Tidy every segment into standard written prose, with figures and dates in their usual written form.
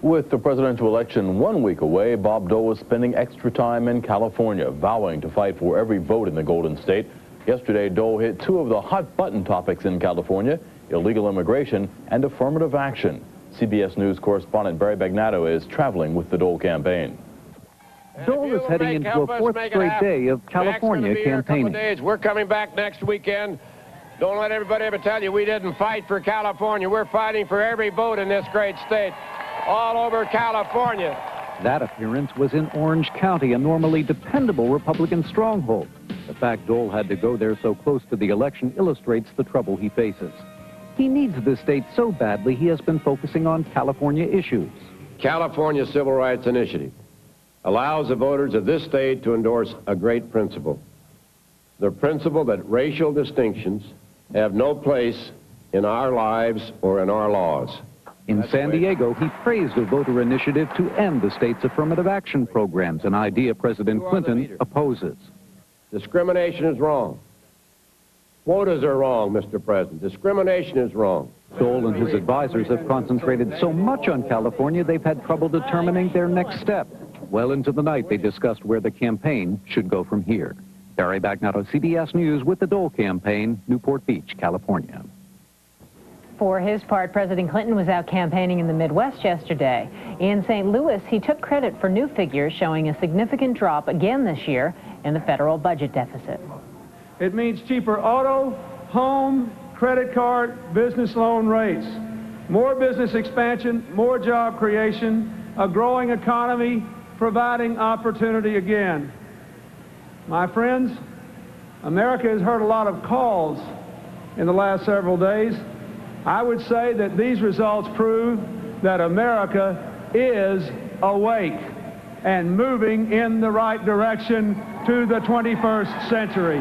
With the presidential election 1 week away, Bob Dole is spending extra time in California, vowing to fight for every vote in the Golden State. Yesterday, Dole hit two of the hot-button topics in California: illegal immigration and affirmative action. CBS News correspondent Barry Bagnato is traveling with the Dole campaign. Dole is heading into a fourth straight day of California campaigning. We're coming back next weekend. Don't let everybody ever tell you we didn't fight for California. We're fighting for every vote in this great state, all over California. That appearance was in Orange County, a normally dependable Republican stronghold. The fact Dole had to go there so close to the election illustrates the trouble he faces. He needs this state so badly he has been focusing on California issues. California Civil Rights Initiative allows the voters of this state to endorse a great principle. The principle that racial distinctions have no place in our lives or in our laws. In San Diego, he praised a voter initiative to end the state's affirmative action programs, an idea President Clinton opposes. Discrimination is wrong. Quotas are wrong, Mr. President. Discrimination is wrong. Dole and his advisors have concentrated so much on California, they've had trouble determining their next step. Well into the night, they discussed where the campaign should go from here. Barry Bagnato, CBS News, with the Dole campaign, Newport Beach, California. For his part, President Clinton was out campaigning in the Midwest yesterday. In St. Louis, he took credit for new figures showing a significant drop again this year in the federal budget deficit. It means cheaper auto, home, credit card, business loan rates, more business expansion, more job creation, a growing economy, providing opportunity again. My friends, America has heard a lot of calls in the last several days. I would say that these results prove that America is awake and moving in the right direction to the 21st century.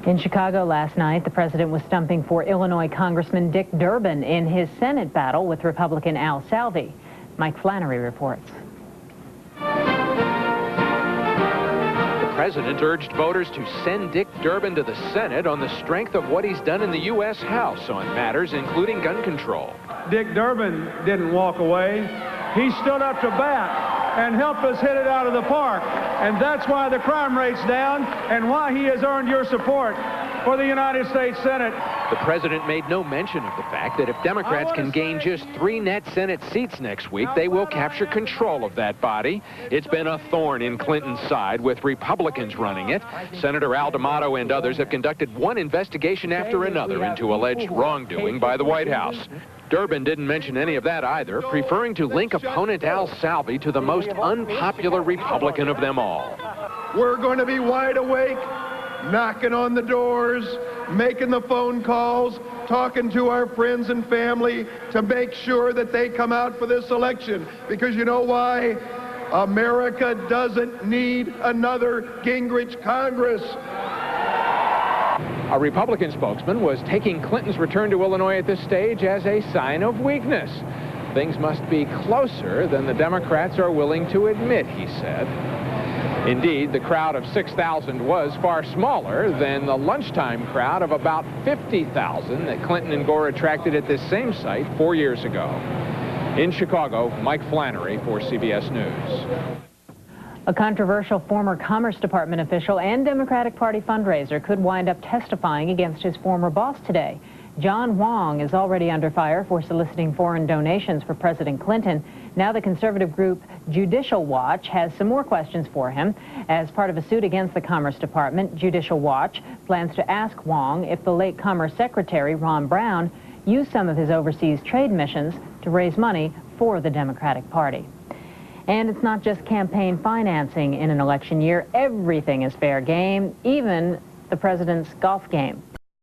In Chicago last night, the president was stumping for Illinois Congressman Dick Durbin in his Senate battle with Republican Al Salvi. Mike Flannery reports. The president urged voters to send Dick Durbin to the Senate on the strength of what he's done in the U.S. House on matters including gun control. Dick Durbin didn't walk away. He stood up to bat and helped us hit it out of the park. And that's why the crime rate's down and why he has earned your support for the United States Senate. The president made no mention of the fact that if Democrats can gain just 3 net Senate seats next week, they will capture control of that body. It's been a thorn in Clinton's side with Republicans running it. Senator Al D'Amato and others have conducted one investigation after another into alleged wrongdoing by the White House. Durbin didn't mention any of that either, preferring to link opponent Al Salvi to the most unpopular Republican of them all. We're going to be wide awake, knocking on the doors, making the phone calls, talking to our friends and family to make sure that they come out for this election. Because you know why? America doesn't need another Gingrich Congress. A Republican spokesman was taking Clinton's return to Illinois at this stage as a sign of weakness. Things must be closer than the Democrats are willing to admit, he said. Indeed, the crowd of 6,000 was far smaller than the lunchtime crowd of about 50,000 that Clinton and Gore attracted at this same site 4 years ago. In Chicago, Mike Flannery for CBS News. A controversial former Commerce Department official and Democratic Party fundraiser could wind up testifying against his former boss today. John Wong is already under fire for soliciting foreign donations for President Clinton. Now the conservative group Judicial Watch has some more questions for him. As part of a suit against the Commerce Department, Judicial Watch plans to ask Wong if the late Commerce Secretary Ron Brown used some of his overseas trade missions to raise money for the Democratic Party. And it's not just campaign financing in an election year. Everything is fair game, even the president's golf game.